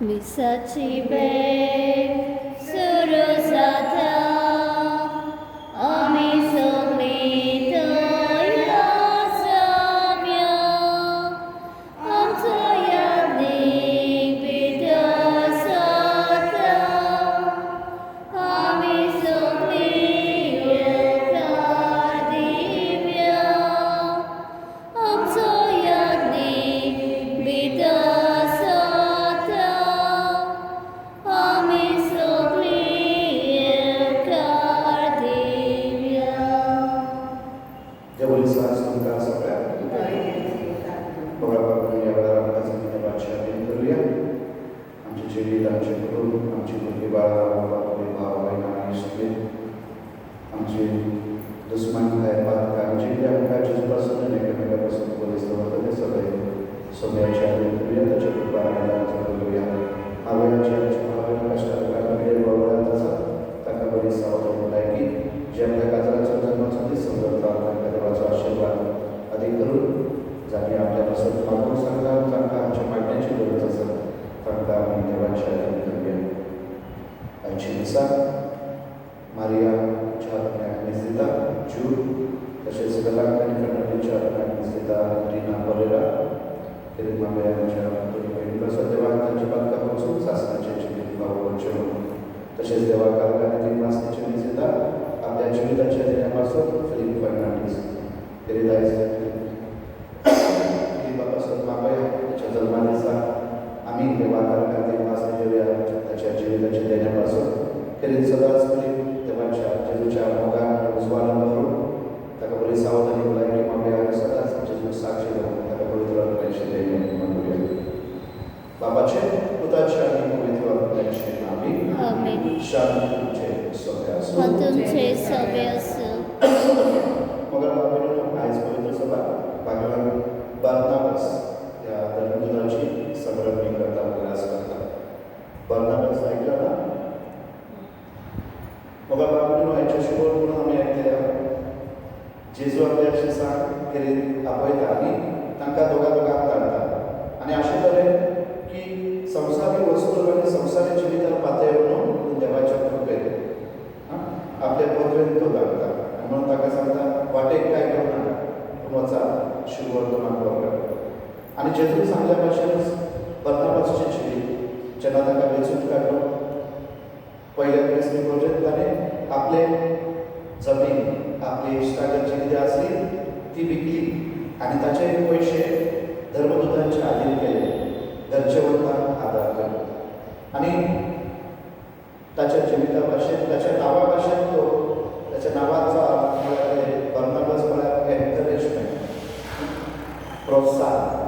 विसाची बेट सुरू जाता आमी सगळीं तयार जावया आमचो यादीक भितर जाता आमी सगळीं येवकार दिवया आमचो यादीक भितर दुश्मन है बात कांची आमकां जेजूपासून एकामेकापासून पयस दवरता सगळे सोम्याच्या करूया ताचे कृपा करूया हांवें कश्टांत वळवळ्यांत आसा ताका बरी सावध भलायकी जे आपल्या काजराचो जन्माचो दीस समजता तांकां देवाचो आशिर्वाद अदीक करून जाणी आपल्या पासून मागूंक सांगता तांकां आमच्या मागण्याची गरज आसा तांकां आमी देवाची आदर करूया आयच्या दिसा मारिया दिता जूड तशेंच वेलांकन फर्नांडीच्या दिता रिना कोलेरा कितें मागयांच्या बहिणीपासून देवाक तांच्या बांदकां वचून सासणाचे जिवीत वावरचें तशेंच देवाक आनी वासनेचे दिता आपल्या जिविताच्या दिनापासून फिलीप फर्नांडीस कितें दायज फिलिपा पासून मागया ताच्या जल्मा दिसा आमी देवाक वासनेच्या ताच्या जिविताच्या दिनापासून कितें सदांच फिलीप देवाच्या जेजूच्या मोगान उजवाडान करून ताका बरी सावधानी भलायकी मागया सदांच जेजू साक्षी जावन ताका पवित्र आत्म्याचे देणे मागुया बाबाचे पुताचे आनी पवित्र आत्म्याचे नावी आमेन. शांती तुमचे सगळे आसूं वा तुमचे सगळे आसूं. मोगा बाबा आयज पवित्र सभा भागवान बार्नाबास ह्या धर्मदूताची संरक्षण करता प्रयास करता बार्नाबास आयकला ना मोगा बाबा हांचे शुभोर म्हणून आमी आयकल्या जेजू आपल्या शिसांक कितें आपयता आनी तांकां दोगांक धाडटा आनी अशें तरेन की संवसारीक वस्तू आनी संवसारीक जिवितार पातळ्यो न्हू देवाच्या कृपेन आपल्या पदवेन तो धाडटा आनी म्हणून ताका सांगता वाटेक कांय करनाका पूण वचा शुभ वर्तमान व्हरता आनी जेजून सांगल्या भाशेनच बर्नाबासचें जिवीत जेन्ना ताका वेंचून काडलो पयल्या क्रिस्ती प्रोजेक्ट ताणें आपले जमीन आपली इश्टागत जी कितें आसली ती विकली आनी ताचे पयशे धर्मदूतांचे आदीन केले गरजेवंतांक आदार केलो आनी ताच्या जिविता भाशेन ताच्या नांवा भाशेन तो ताच्या नांवाचो अर्थ म्हळ्यार बर्नाबास म्हळ्यार एनकरेजमेंट प्रोत्साहन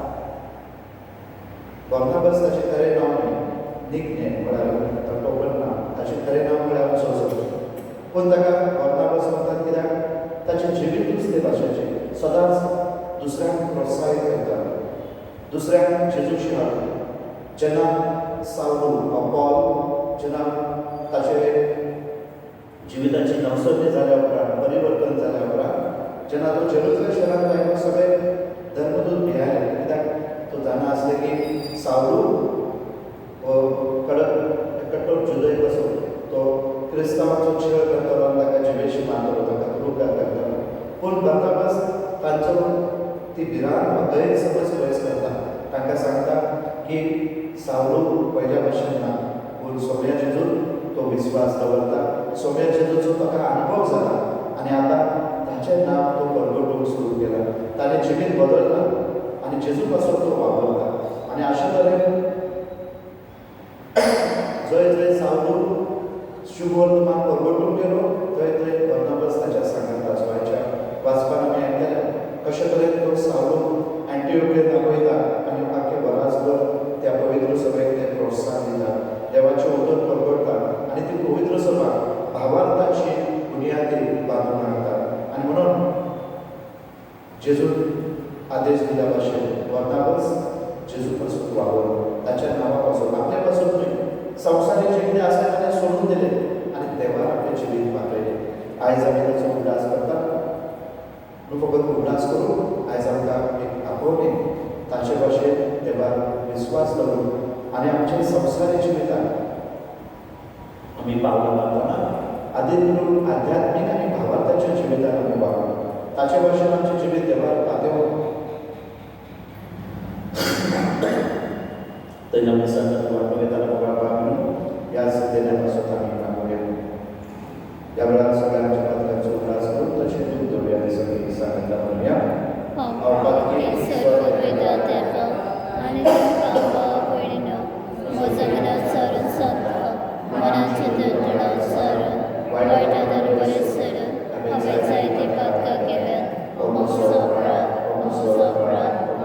बर्नाबास ताचें खरें नांव न्ही निकनेम म्हळ्यार टोपण नांव ताचें खरें नांव म्हळ्यार जोजफ पूण ताका बर्नाबास म्हणटात कित्याक ताचें जिवीतूच ते भाशेचें सदांच दुसऱ्यांक प्रोत्साहीत करता दुसऱ्यांक जेजूशी हाडटा जेन्ना सावल वा पॉल जेन्ना ताचे जिविताची नवसर्णी जाल्या उपरांत परिवर्तन जाल्या उपरांत जेन्ना तो जेरुसलेम शहरांत आयलो सगळे धर्मदूत भियाले कित्याक तो जाणा आसले की सावलू कट्टर जुदय पासून तो क्रिस्तांवाचो छळ करतालो आनी ताका जिवेशी मारतालो ताका क्रूर करतालो पूण बर्नाबास तांचो ती भिरांत वा गैरसमज पयस करता तांकां सांगता की सावलू पयल्या भाशेन ना पूण सोम्या जेजून तो विस्वास दवरता सोम्या जेजूचो ताका अनुभव जाला आनी आतां ताचें नांव तो परगटूंक सुरू केला ताणें जिवीत बदलला आनी जेजू पासून तो वावरता आनी अशे तरेन जंय जंय सावलू शुभ वर्तमान परगटूंक गेलो थंय थंय बर्नाबास ताच्या सांगात वाचपाच्या वाचपान आमी आयकलें कशे तरेन तो सावलू एंटिओकियेंत आपयता आनी आख्खे वरासभर त्या पवित्र सभेक ते प्रोत्साहन दिता देवाचें उदक परगटता आनी ती पवित्र सभा भावार्थाची बुनयादी बांदून हाडटा आनी म्हणून जेजून आदेश दिल्या भाशेन बर्नाबास जेजू पासून वावर ताच्या नांवा पासून आपल्या पासून न्हय संवसारीक जें कितें आसलें ताणें सोडून दिलें आनी देवान आपलें जिवीत वापरलें आयज आमी ताचो उल्हास करता न्हू फकत उल्हास करून आयज आमकां एक आपोवणें ताचे भाशेन देवाक विस्वास दवरून आणि आमचे संस्कारी जिवितान आम्ही पावलां मारतना आदीन करून आध्यात्मीक आनी भावार्थाच्या जिवितान आमी वागूं ताचे भाशेन आमचें जिवीत देवाक पातेवं तेन्ना आमी संत वाटून येताना पळोवपाक म्हणून ह्या देण्यापासून आमी मागुया. ह्या वेळार सगळ्यांच्या पात्रांचो उल्हास करून तशें दूख दवरुया आनी सगळीं सांगितला म्हणुया. पावपाकी सर्व वेदा देवा आनी तुमकां पयलीं म्हजो मनात सारून सांगता मनाचे दडपणां सारून वायटांतल्यान बरें सरून हांवें जायती पातकां केल्यात असो अपराध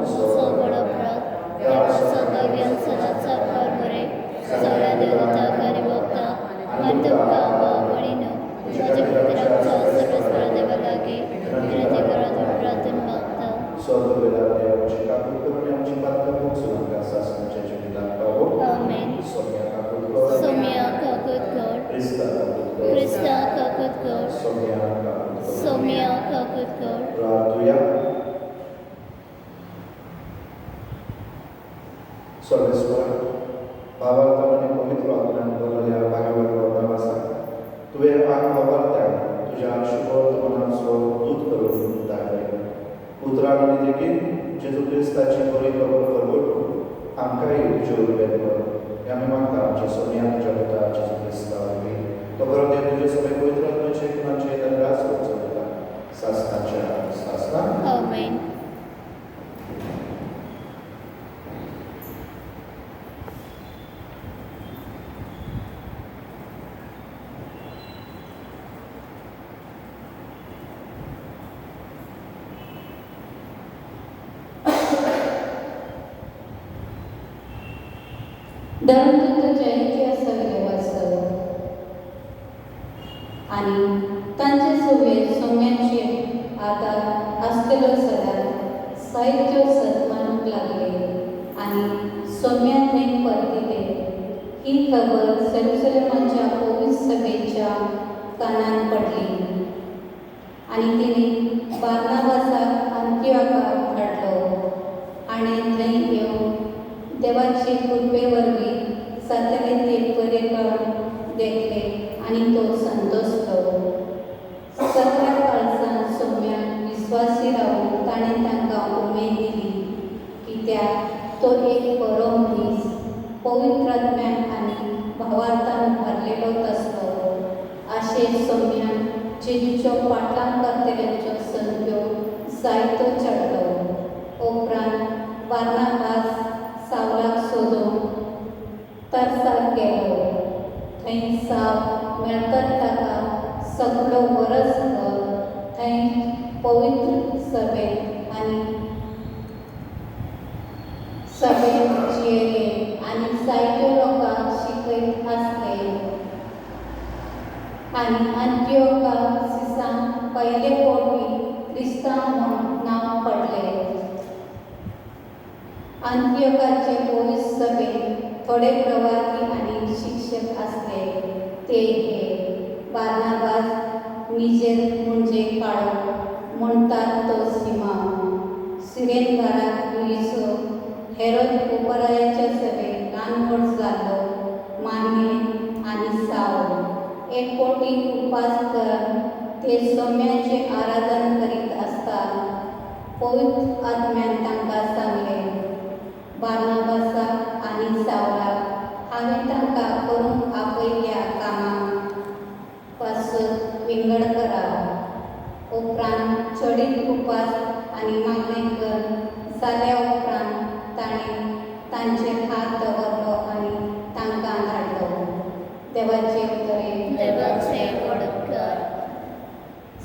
असो व्हड अपराध ह्या सगळ्यांक सदांच सांबाळ बरें सगळ्या देवतांक आनी भक्तांक आनी तुमकां पयलीं म्हज्या पुत्राच्या सर्वेस्वरा देवा लागीं विनंती करात प्रार्थना मागता. स्वर्गवेदार देवाची काकूट करून आमची पात्र मोगसून आमकां सासणाच्या जिवितांत पावो. आमेन. सोम्या काकूट कर, सोम्या काकूट कर, क्रिस्ता काकूट कर, क्रिस्ता काकूट कर, सोम्या काकूट कर. सोम्या काकूट कर. प्रार्थुया. सर्वेस्वर भावार्थान आनी पवित्र आत्म्यान भरलेल्या भागवत ग्रंथावासा तुवें वावरत्यांक तुज्या शुभ मनाचो दूत करून धाडले. पुत्रान आनी देखीक जेजू क्रिस्ताची बरी खबर परगटून आमकांय तुजे उर्बेर कर हें आमी मागता आमचे सोम्या तुज्या पुता जेजू क्रिस्ता वरवीं. तो बरो देव तुजे सगळे पवित्र आत्म्याचे गुणांचे दंडास करचो जाता सासणाच्या सासणाक. आमेन. दंत जयंती आसतल्यो आसत आनी तांचे सुवेर सोम्याचेर आदार आसतलो सदां साहित्य सन्मानूंक लागले आनी सोम्यान थंय परतिले. ही खबर सेरुसलेमाच्या पवित्र सभेच्या कानार पडली आनी तिणे बार्नाबासाक अंतियोखाक धाडलो आनी थंय येवन देवाचे कृपे वरवीं साताले ते बरेपण देखले आनी तो संतोषलो. 17 वर्सां सोम्याक विस्वासी रावून ताणें तांकां उमेद दिली कित्याक तो एक बरो मनीस पवित्र आत्म्यान आनी भावार्थान भरलेलो आसलो. आशेर सोम्यान जेजूच्यो पाटलां करतल्यांच्यो संख्यो जायत्यो चडलो. उपरांत बार्नाबास सावलाक सोदून तरसाक गेलो. थंय साव मेळतच ताका सगळो वरसभर थंय पवित्र सभेंत जियेले आनी जायत्यो लोकांक शिकयत आसले आनी अंतियोखाक सिसांत पयले फावटी क्रिस्तांव म्हूण नांव पडलें. अंतियोखाचे पवित्र सभेंत थोडे प्रवासी आनी शिक्षक आसले. ते हे बार्नाबास निजेर म्हणजे काळो म्हणटात तो सिमाव, सिरेनकाराक लुइसो, हेरोद उपरायाच्या सभेक ल्हान व्हड जाल्लो मान्ये आनी साव. एक फावटी उपास कर ते सोम्याचे आराधन करीत आसता पवित्र आत्म्यान तांकां सांगलें बार्नाबासाक आनी सावलाक हांवें तांकां करूंक आपयल्या कामाक पासत विंगड करा. उपरांत चडीत उपास आनी मागणें कर जाल्या उपरांत ताणें तांचेर हात दवरलो आनी तांकां धाडलो. देवाचे उतरे देवाचे वडकार.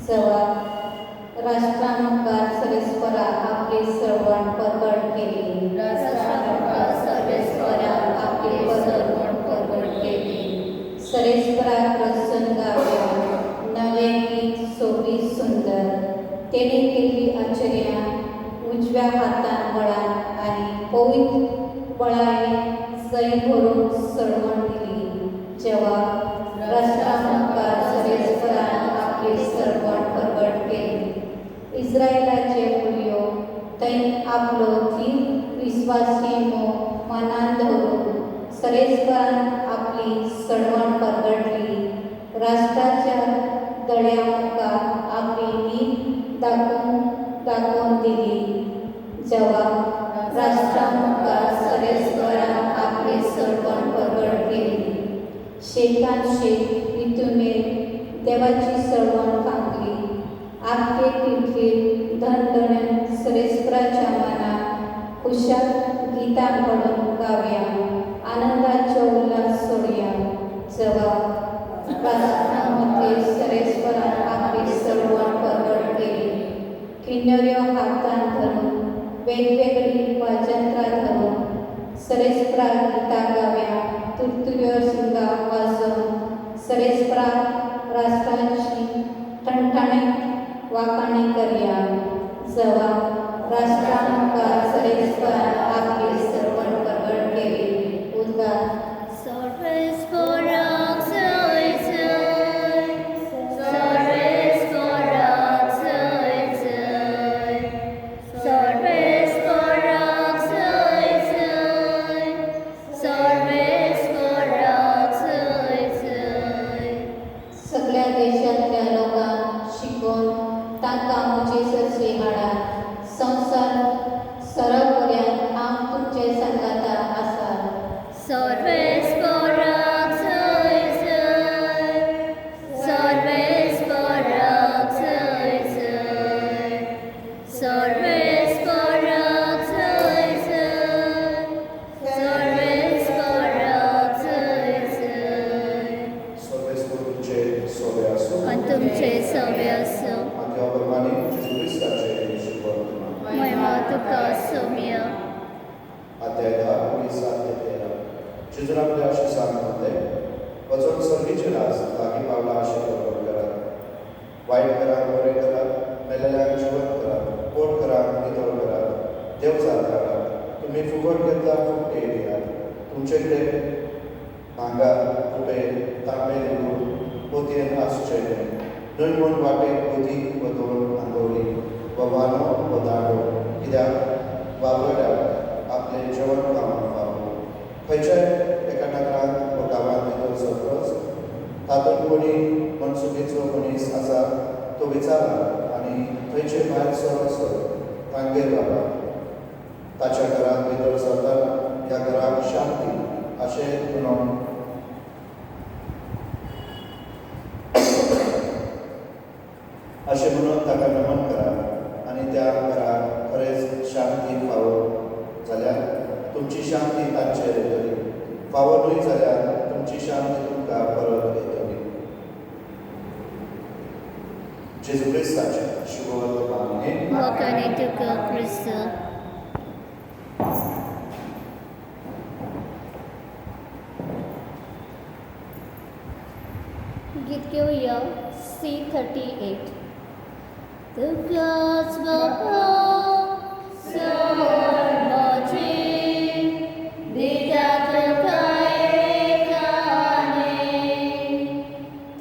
जवाब राष्ट्रां मुखार सरेस्परा आपली चळवळ परगट केली. राष्ट्रामुखार सर्वेस्परान आपली चळवळ परगट केली. सरेस्पराक रचून गावलो नवे गीत सोबीत सुंदर. तेणे केल्ली आश्चर्यां उजव्या हातान बळान आनी पवित्र बळायेन सई भरून चळवळ दिली. जवाब राष्ट्रां मुखार सरेस्परान आपली चळवळ परगट केली. इस्रायलाचे पुरयो थंय आपलो धीर विस्वासी मोग मनान दवरून सरेस्परान आपली सडवण परगटली. राष्ट्राच्या दळ्या मुखार आपली नीत दाखोवन दिली. जेव्हा राष्ट्रामुखार सरेस्परान आपली सडवण परगट केली. शेतान शेत रितुमेर देवाची सडवण सांगली. आख्खे पृथ्वीर धनधन्य सरेस्पराच्या मनात खुशाल गितां म्हणून गावया. आनंदाचो उल्हास सोडया. जेव्हा राष्ट्रामध्ये सरेस्परान आपली सडवण परगट केली. किन्नऱ्यो हातान धरून वेगवेगळी वाजंत्रां धरून सरेस्पराक गितां गावया. तुरतुऱ्यो सिंगा वाजोवन सरेस्पराक राष्ट्राची ठणठणीत वाखाणी करया. जेव्हा राष्ट्रामुखार सरेस्परान आपली सडवण परगट केली. उद्गार सरेस्पराक जय जय, सरेस्पराक जय जय, सरेस्पराक जय जय, सरेस्पराक जय जय. सगळ्या देशांतल्या लोकांक शिकोवन तांकां मुजेसरचे हाडात. संवसार सरपर्यंत हांव तुमचे सांगाता आसा. सरेस्पराक जय जय, सरेस्पराक जय जय, सरेस्पराक जय जय, सरेस्पराक जय जय. सर्वेस्पर तुमचे सोबे आसूं. आणि तुमचे सवे असो. देवा प्रमाणे जेजू क्रिस्ताचे शुभ महिमा तुका सौम्य. अध्याय 10 आणि 7 ते 13. जेजून आपल्या आशिसांमध्ये वचून सर्गीचे रास लागीं पावला अशें खबर करात. वायट करात, बरें करात, मेलेल्यांक जिवंत करात, पोट करात, नितळ करात, देव चाल करात. तुमी फुगट घेतला, फुगटे दियात. तुमचे कडेन भांगर, रुपे, तांबे लिंबू, पोतयेन आसचे न्हय. न्हय म्हूण वाटेक पोती व दोन आंदोळी व वानो व दांडो. कित्याक वावड्याक आपले जेवण कामाक फावो. खंयच्याय एका नगरांत व गांवांत भितर सरतच तातूंत कोणी मनसुबेचो मनीस आसा तो विचारा आनी थंयचे भायर सर तांगेर रावा. ताच्या घरांत भितर सरतना ह्या घराक शांती अशें म्हणून ताका नमन करात आनी त्या घराक खरेंच शांती फावो जाल्यार तुमची शांती तांचेर येतली. फावो न्हय जाल्यार तुमची शांती तुमकां परत येतली. जेजू क्रिस्ताचे शुभ वर्तमान हे वखाणी तुका क्रिस्त. गीत घेऊया C38. तुकाच बाबा सर्वाची दिता तुका एकाने.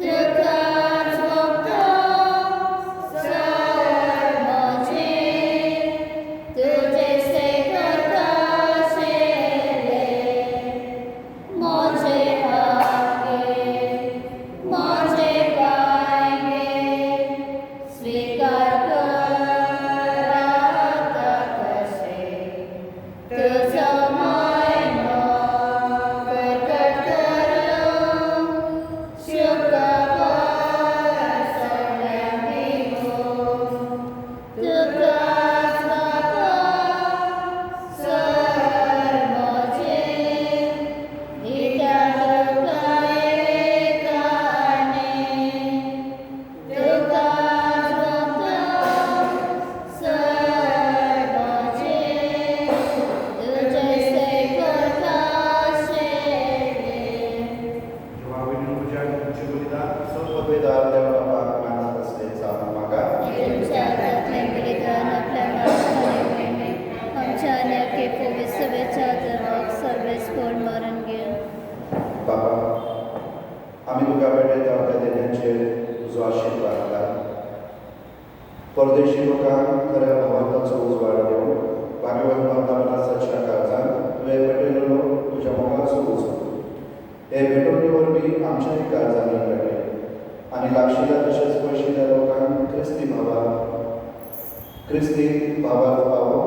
तुकाच बाबा सर्वाची तुझे सेवक आशिल्ले. माझे हाके माझे पाय घे, स्वीकार कर आता कशे. तुझा महिमा प्रकट करून शुक्रवार सगळ्यांनी घेऊन. तुकाच बाबा सर्वाचे दिता तुका एकाने. तुकाच बाबा सर्वाचे तुझे सेवक आशिल्ले. जेव्हा विनू तुझ्या तुमची बलिदान सपदवेदार देवा बापाक मानत असले जावं म्हाका. तुमच्या हातातले बलिदान आपल्या नावाखाली मिळणे. आमच्या अनेके पवित्र सभेच्या धर्माक सर्वेच कोण मरण घे. बाबा आमी तुका भेटयता त्या देण्याचेर तुजो आशिर्वाद घाल. परदेशी लोकांक खऱ्या भगवंताचो उजवाड दिवन भाग्यवान बांदावनासाच्या काळजांत तुवें भेटयलेलो तुज्या मोगाचो उजो हे भेटवणी वरवीं आमच्याही काळजांनी घडले आणि लागशिल्ल्या तशेंच पयशिल्ल्या लोकांक क्रिस्ती भावात पावो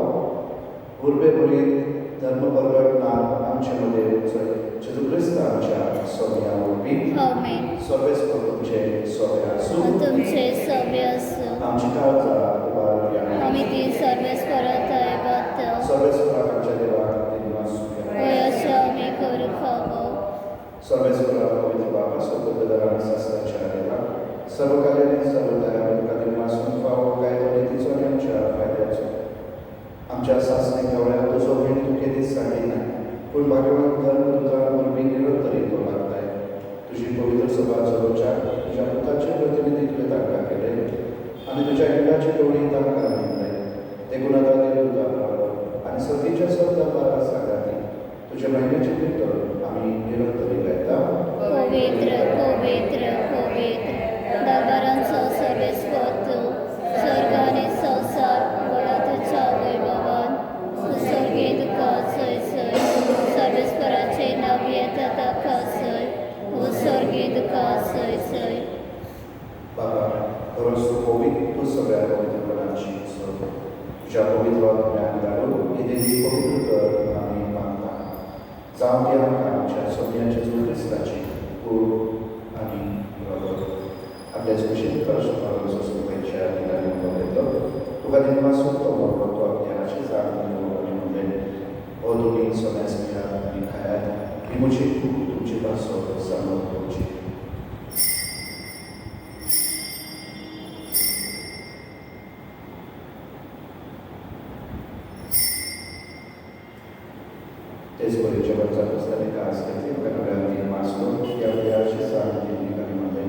उर्बे भरीत धर्म परगटणार आमचे मदें जेजू क्रिस्त आमच्या सोब्या वरवीं आमेन. सर्वेस्पर तुमचे सोबे आसूं तुमचे सव्य असो. आमची काळजां उबारया आम्ही ती सर्वेस्परात आहे सर्वेस्पराक आमच्या देवाक दिनवास अशें आमी करूं खावो. सर्वेस्पराक पवित्र बाबा सोबतदार आनी शास्त्राच्या देवा सर्वकालीन सर्वतया तुका दिनवासून फावो काय तो नितीचो आनी आमच्या फायद्याचो आमच्या सासणे गवळ्या तुजो वेळ तूं केदीच सांगी ना पूण भाग्यवान धर्म तुजा वरवीं निरंतरी तो लागताय तुजी पवित्र सभा चलोवच्याक तुज्या पुताचे प्रतिनिधीत्व तांकां केले आनी तुज्या इंडाची गवळी तांकां दिले ते गुणादार तुका प्राव आनी सर्तीच्या सर्तांपार सांगाती तुज्या महिन्याचे भितर आमी निरंतरी गायता पवित्र पवित्र पवित्र दरबारांचो सर्वेस्पर तूं स्वर्ग आनी संवसार गोळा तुज्या वैभवान सर्गे तुका सय सय सर्वेस्पराचे नांव येता ताका सय सर्गे तुका सय सय. बाबा खरोच तूं पवित्र तूं सगळ्या पवित्रपणाची सोड तुज्या पवित्र आत्म्याक धाडून ही देवी पवित्र कर आमी मागता जावं ती आमकां आमच्या सोन्याच्या जेजू क्रिस्ताची कूड आनी बरोबर आपल्याच कुशीन परमेश्वर सुखच्या दिनांनी पळयतो तुका दिनवासून तो मोठो तो ज्ञानाची जाण दिलो आनी म्हणलें हो दोनी सोन्यास घेयात आनी खायात ही म्हजी तुमची पासो सांगून करची तेच बरेच्या वरचा पुस्तकाने कास घेतली कनोड्यावरती मासलो या वेळाची सांग दिली आणि म्हणले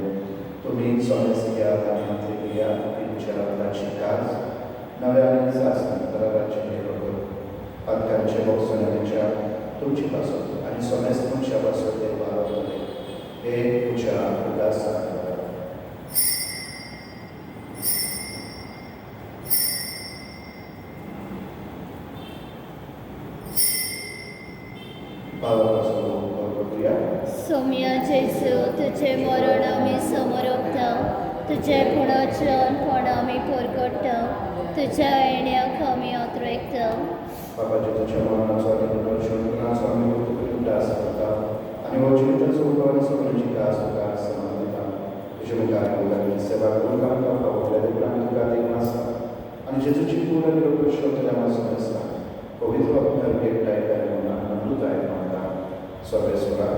तुम्ही सोन्यास घ्यात आणि मात्र घ्या तुमच्या रक्ताची कास नव्या आणि सासण दराराचे बरोबर पातकांचे लोक सोन्याच्या तुमची पासून आणि सोन्यास तुमच्या पासून ते वाढवले हे तुमच्या उदासा सोम्या जेजू तुझे मरण आमी समोरपता तुझे पुणाचन पण आमी परगट्टा तुज्या येण्याक आमी आत्रेकता. बाबाजी तुझ्या मरणाचो आनी पुनर्जन्माचो आमी उदास करता आनी हो जिविताचो उबार सगळ्यांची कास तुका समर्पिता तुजे मुखार मुखारी सेवा करून आमकां पावल्या देखून तुका दिनवासा आनी जेजूची कूड आनी लोक श्रोतल्या वाचून आसता पवित्र आत्म्याक एकठांय म्हणून अमृताय मागता सर्वेस्वरा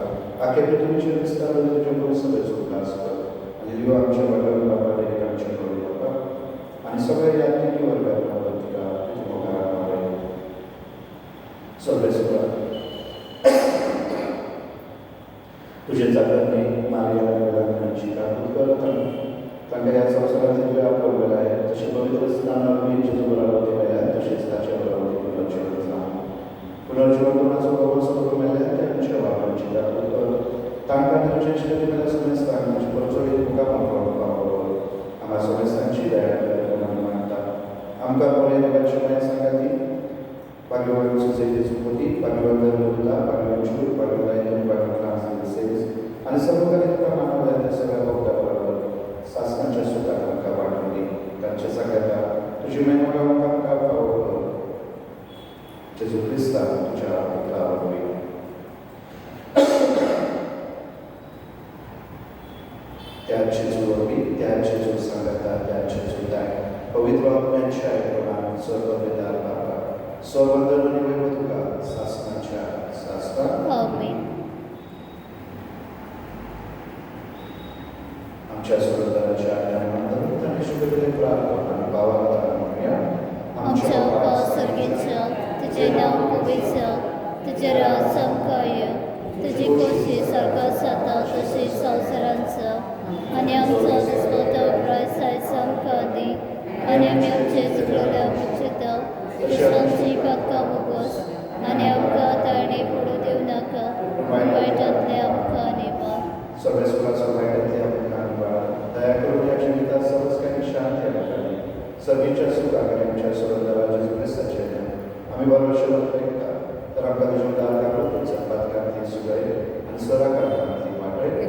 आख्या पृथ्वीचेर दिसता तुज्या बरो सगळेचो उल्हास कर आनी दिव आमच्या वाठारांत बाबा देवीक आमच्या कडेन बाबा आनी सगळे यात्रिकी वर्गाक बाबा तुका तुज्या मुखार मागय सर्वेस्वरा तुजे जाग्यांनी मारिया वेलांची काकूत करता तांकां ह्या संवसारांत तुवें आपयलाय तशें पवित्र स्थानार जेजू बरोबर देवयल्यात तशेंच ताचे बरोबर पुनर्जीवन जावं पुनर्जीवन कोणाचो बाबा सगळो मेल्यात ते आमच्या बाबांची काकूत कर तांकां तुजे श्रेणी मेल्या समेस्तांक तुजी परचोडी तुका पावो आमच्या समेस्तांची दया कर आमी मागता आमकां बरें देवाची माय सांगाती भाग्यवान सुसेती सुपती भाग्यवान धर्मदूता भाग्यवान शूर भाग्यवान भाग्यवान सेस आनी सर्वकालीन तुका मानव जाय त्या सगळ्या भक्तां बरोबर सासणाच्या सुखाक आमकां वाडोवली तांच्या सगळ्या तुजी मेहमान आमकां फावो कर जेजू क्रिस्ता तुज्या पुत्रा वरवीं त्या जेजू वरवीं त्या जेजू सांगता त्या जेजू दाय पवित्र आत्म्याच्या आयकोनान सर्ववेदार बाबा सर्वधर्म आनी वैभव तुका सासणाच्या सासता आमेन. आमच्या सर्वधर्माच्या आज्ञानुसार तांणी शुभेच्छा प्रार्थना आनी भावार्थ म्हणूया आमच्या सर्गेच्या तुझे नाव पवित्र तुझे राज संकाय तुझी खोशी स्वर्गात जाता तशी संवसारांचा आनी आमचो दिसतो प्रायसायचो आमकां दी आनी आमी आमचे चुकलेल्या मुचिता दुश्मनाची बाका बोगोस आनी आमकां ताळणी पडू दिवं नाका वायटांतले आमकां निवार सर्वेस्वराचो वायटांतले आमकां निवार दया करून या जिवितात सर्वच काही शांती आमकां दी सर्वीच्या सुखाक आनी आमच्या सर्वदारा जेजू क्रिस्ताचे आमी बरो आशिर्वाद मागता तर आमकां तुज्या दार काडून पातकांत सुगय आनी स्वरा काडटा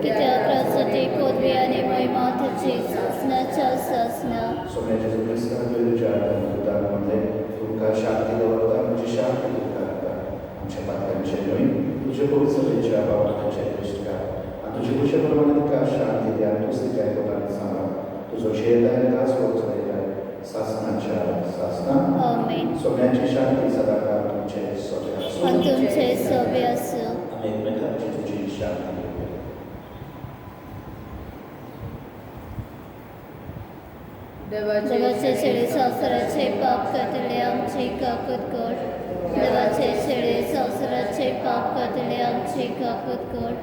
कित्याक राजसाठी पदवी आनी महिमा तुजी ससनाच्या ससना सोम्या जेजू क्रिस्तान तुझ्या अद्भुतान मध्ये तुमकां शांती दवरता म्हणजे शांती तुमकां दिता आमच्या पातकांचे न्हय तुजे पवित्रतेच्या बाबतीचे दृश्टिकार आनी तुजे कुशे प्रमाणे तुका शांती दे आनी तूं तिका कोणाक सांबाळ तुजो शेताय दास वचयताय सासनाच्या सासना आमेन सोम्याची शांती सदाकाळ तुमचे सोबे आसूं आनी तुमचे सोबे आसूं आमी एकमेकांची तुजी शांती दिवया. देवाचे शेळे संवसाराचे पाप करतले आमची काकूत कर देवाचे शेळे संवसाराचे पाप करतले आमची काकूत कर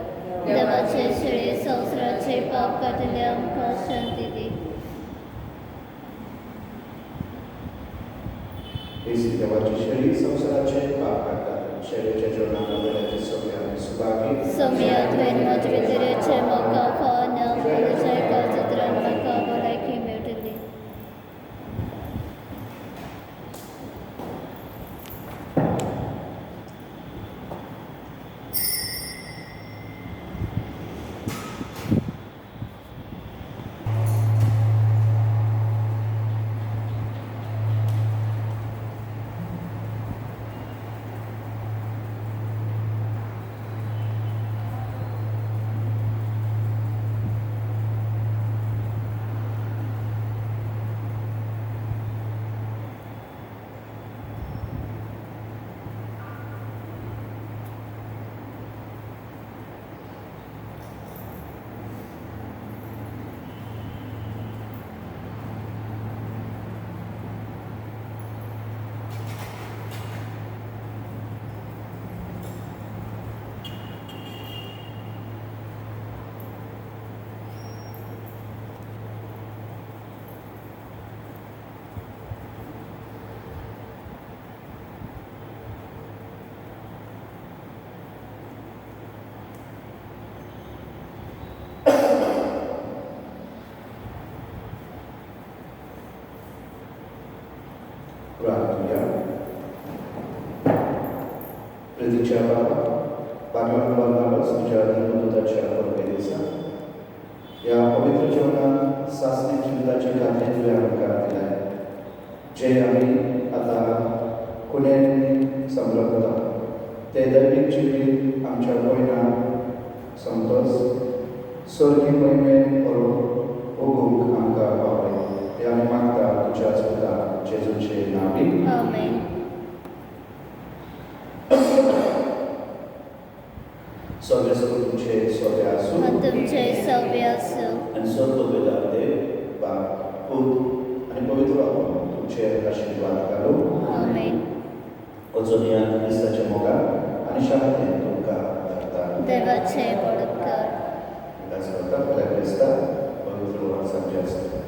देवाचे शेळे संवसाराचे पाप करतले आमकां शांती दी येसी देवाची शेळी संवसाराचे पाप काडटा शेळेच्या जेवणामध्ये सोबे आनी सुभागी सोम्या तुवें म्हजे भितरेचे म्हाका फावना तुज्या काळजांतल्यान म्हाका भलायकी मेळटली प्रार्थना प्रीतीच्या बाबा पाठवण वर्णालाच तुझ्या निर्मलताच्या परमेदिसा या पवित्र जीवनात सासणी जिविताची खात्री तुवें आमकां दिल्या जे आमी आतां कुणेंनी समजता ते दैवीक जिवीत आमच्या गोंयांत समतोच सर्गी महिमेन ओगूंक आमकां पावय हे आमी मागता तुज्याच पुता जेजूचे नांवी आमेन सगळे तुमचे सोबे आसूं आनी तुमचे सोबे आसूं आनी सर्व वेदार देव बाप पूत आनी पवित्र आत्मा तुमचे आशिर्वाद घालूं आमेन वचून या क्रिस्ताच्या मोगान आनी शांतीन तुमकां धाडटा देवाचे बडकर विलास करता पयल्या क्रिस्ता पवित्र वर्सांचे आसता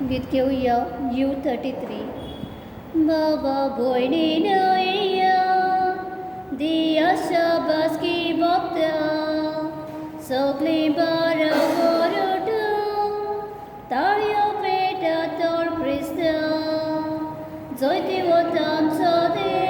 गीत घेऊया U33 बाबा भयणीन येया दिया शाबासकी वक्ता सगळीं बारा वरटा ताळयो पेटा तोर क्रिस्ता जैती वता आमचो देव